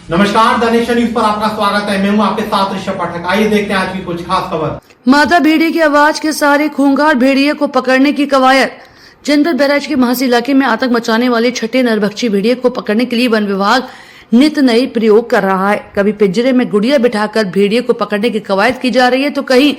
नमस्कार, the nation news पर आपका स्वागत है। मैं हूं आपके साथ ऋषभ पाठक। आइए देखते हैं आज की कुछ खास खबर। मादा भेड़िए की आवाज के सहारे खूंखार भेड़िए को पकड़ने की कवायद। जनपद बहराइच के महासी इलाके में आतंक मचाने वाले छठे नरभक्षी भेड़िए को पकड़ने के लिए वन विभाग नित नए प्रयोग कर रहा है। कभी पिंजरे में गुड़िया बिठाकर भेड़िए को पकड़ने की कवायद की जा रही है, तो कहीं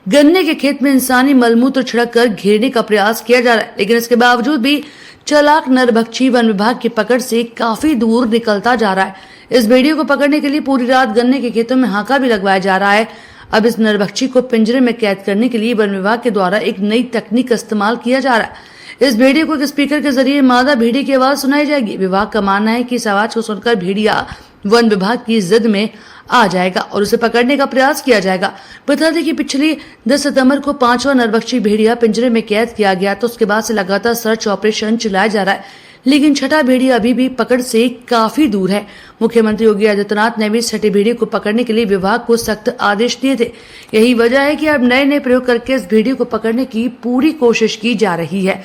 गन्ने के खेत में इंसानी मलमूत्र छिड़क कर घेरने का प्रयास किया जा रहा है। लेकिन इसके बावजूद भी चालाक नरभक्षी वन विभाग की पकड़ से काफी दूर निकलता जा रहा है। इस भेड़िए को पकड़ने के लिए पूरी रात गन्ने के खेतों में हाका भी लगवाया जा रहा है। अब इस नरभक्षी को पिंजरे में कैद करने के लिए वन विभाग के द्वारा एक नई तकनीक का इस्तेमाल किया जा रहा है। इस भेड़िए को एक स्पीकर के जरिए मादा भेड़िए की आवाज सुनाई जाएगी। विभाग का मानना है कि इस आवाज को सुनकर भेड़िया वन विभाग की जिद में आ जाएगा और उसे पकड़ने का प्रयास किया जाएगा। बता दें कि पिछली 10 सितंबर को 5वां नरभक्षी भेड़िया पिंजरे में कैद किया गया, तो उसके बाद से लगातार सर्च ऑपरेशन चलाया जा रहा है, लेकिन छठा भेड़िया अभी भी पकड़ से काफी दूर है। मुख्यमंत्री योगी आदित्यनाथ ने भी छठे भेड़िए को पकड़ने के लिए विभाग को सख्त आदेश दिए थे। यही वजह है कि अब नए नए प्रयोग करके इस भेड़िए को पकड़ने की पूरी कोशिश की जा रही है।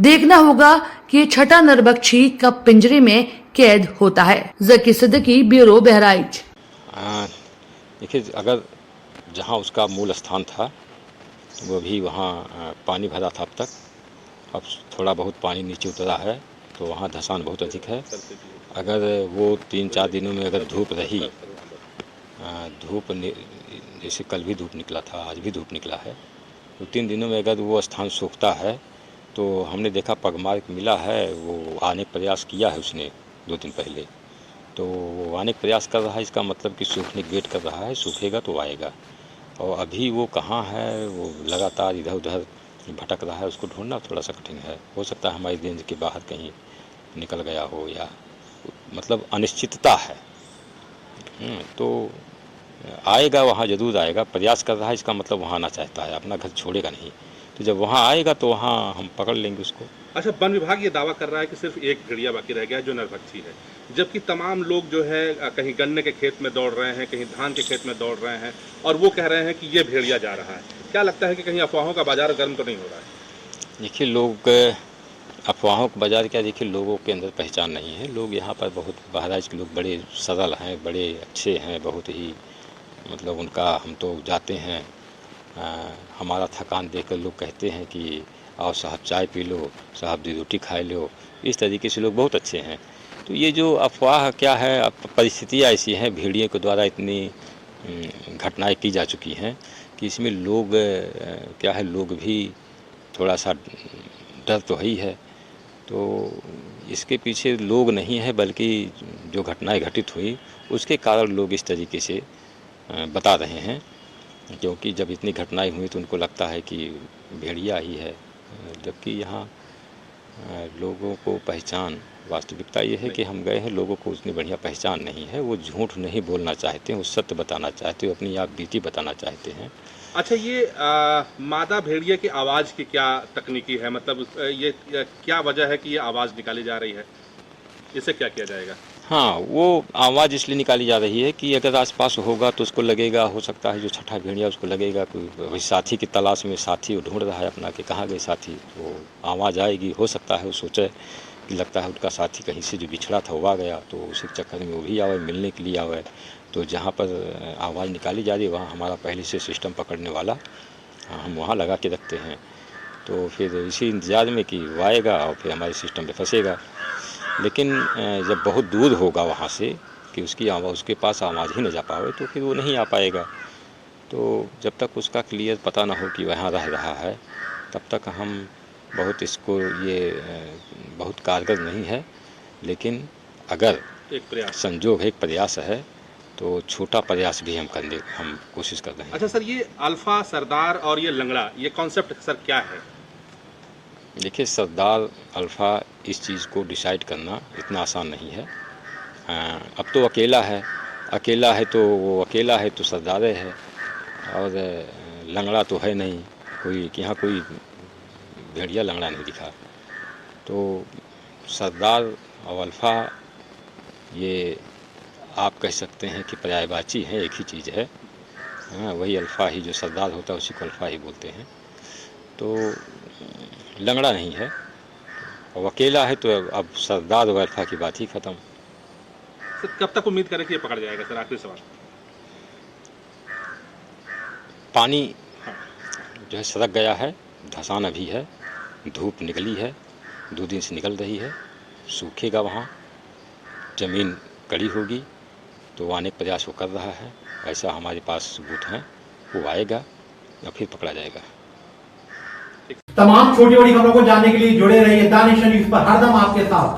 देखना होगा कि छठा नरभक्षी कब पिंजरे में कैद होता है। जकी सिद्दीकी, ब्यूरो, बहराइच। देखिए, अगर जहाँ उसका मूल स्थान था वो भी वहाँ पानी भरा था अब तक। अब थोड़ा बहुत पानी नीचे उतरा है तो वहाँ धसान बहुत अधिक है। अगर वो 3-4 दिनों में अगर धूप रही, जैसे कल भी धूप निकला था, आज भी धूप निकला है, तो 3 दिनों में अगर वो स्थान सूखता है तो हमने देखा पगमार्क मिला है, वो आने का प्रयास किया है उसने 2 दिन पहले, तो वो आने का प्रयास कर रहा है। इसका मतलब कि सूखने की वेट कर रहा है, सूखेगा तो आएगा। और अभी वो कहाँ है, वो लगातार इधर उधर भटक रहा है, उसको ढूंढना थोड़ा सा कठिन है। हो सकता है हमारी रेंज के बाहर कहीं निकल गया हो, या मतलब अनिश्चितता है। तो आएगा, वहाँ ज़रूर आएगा, प्रयास कर रहा है, इसका मतलब वहाँ आना चाहता है, अपना घर छोड़ेगा नहीं। तो जब वहाँ आएगा तो वहाँ हम पकड़ लेंगे उसको। अच्छा, वन विभाग ये दावा कर रहा है कि सिर्फ एक भेड़िया बाकी रह गया है जो नरभक्षी है, जबकि तमाम लोग जो है कहीं गन्ने के खेत में दौड़ रहे हैं, कहीं धान के खेत में दौड़ रहे हैं, और वो कह रहे हैं कि ये भेड़िया जा रहा है। क्या लगता है कि कहीं अफवाहों का बाजार गर्म तो नहीं हो रहा है? देखिए, लोग अफवाहों का बाजार क्या, देखिए लोगों के अंदर पहचान नहीं है। लोग यहाँ पर बहुत, बहराइच के लोग बड़े सरल हैं, बड़े अच्छे हैं, बहुत ही मतलब उनका, हम तो जाते हैं, हमारा थकान देखकर लोग कहते हैं कि आओ साहब चाय पी लो, साहब 2 रोटी खा लो। इस तरीके से लोग बहुत अच्छे हैं। तो ये जो अफवाह क्या है, अब परिस्थितियाँ ऐसी हैं, भेड़िए के द्वारा इतनी घटनाएं की जा चुकी हैं कि इसमें लोग क्या है, लोग भी थोड़ा सा डर तो ही है। तो इसके पीछे लोग नहीं है, बल्कि जो घटनाएं घटित हुई उसके कारण लोग इस तरीके से बता रहे हैं। क्योंकि जब इतनी घटनाएं हुई तो उनको लगता है कि भेड़िया ही है, जबकि यहाँ लोगों को पहचान, वास्तविकता ये है कि हम गए हैं, लोगों को उतनी बढ़िया पहचान नहीं है। वो झूठ नहीं बोलना चाहते हैं, वो सत्य बताना चाहते हैं, अपनी आप बीती बताना चाहते हैं। अच्छा, ये मादा भेड़िया की आवाज़ की क्या तकनीकी है, मतलब ये क्या वजह है कि ये आवाज़ निकाली जा रही है, इससे क्या किया जाएगा? हाँ, वो आवाज़ इसलिए निकाली जा रही है कि अगर आसपास होगा तो उसको लगेगा, हो सकता है जो छठा भेड़िया उसको लगेगा कोई साथी की तलाश में, साथी वो ढूंढ रहा है अपना कि कहाँ गए साथी, तो आवाज़ आएगी। हो सकता है वो सोचे कि लगता है उनका साथी कहीं से जो बिछड़ा था वो आ गया, तो उसी चक्कर में वो भी आवे, मिलने के लिए आवे। तो जहाँ पर आवाज़ निकाली जा रही है वहाँ हमारा पहले से सिस्टम पकड़ने वाला हम वहाँ लगा के रखते हैं। तो फिर इसी इंतज़ार में कि वो आएगा और फिर हमारे सिस्टम में फंसेगा। लेकिन जब बहुत दूर होगा वहाँ से कि उसकी आवाज़, उसके पास आवाज़ ही न जा पावे, तो फिर वो नहीं आ पाएगा। तो जब तक उसका क्लियर पता ना हो कि वहाँ रह रहा है, तब तक हम बहुत इसको, ये बहुत कारगर नहीं है। लेकिन अगर एक प्रयास, संजोग है, एक प्रयास है, तो छोटा प्रयास भी हम कोशिश कर रहे हैं। अच्छा सर, ये अल्फा, सरदार और ये लंगड़ा, ये कॉन्सेप्ट सर क्या है? देखिए, सरदार, अल्फ़ा, इस चीज़ को डिसाइड करना इतना आसान नहीं है। अब तो अकेला है तो वो अकेला है तो सरदार है, और लंगड़ा तो है नहीं, कोई यहाँ कोई भेड़िया लंगड़ा नहीं दिखा। तो सरदार और अल्फ़ा, ये आप कह सकते हैं कि पर्यायवाची है, एक ही चीज़ है। हाँ, वही अल्फ़ा ही, जो सरदार होता है उसी को अल्फ़ा ही बोलते हैं। तो लंगड़ा नहीं है, और अकेला है तो अब सरदार और अल्फ़ा की बात ही ख़त्म। सर कब तक उम्मीद करें कि ये पकड़ जाएगा? सर आखिरी सवाल। पानी जो है सड़क गया है, धसान अभी है, धूप निकली है, 2 दिन से निकल रही है, सूखेगा वहाँ, ज़मीन कड़ी होगी तो वो आने का प्रयास वो कर रहा है। ऐसा हमारे पास सबूत हैं, वो आएगा या फिर पकड़ा जाएगा। तमाम छोटी बड़ी खबरों को जानने के लिए जुड़े रहिए द नेशन न्यूज़ पर, हरदम आपके साथ।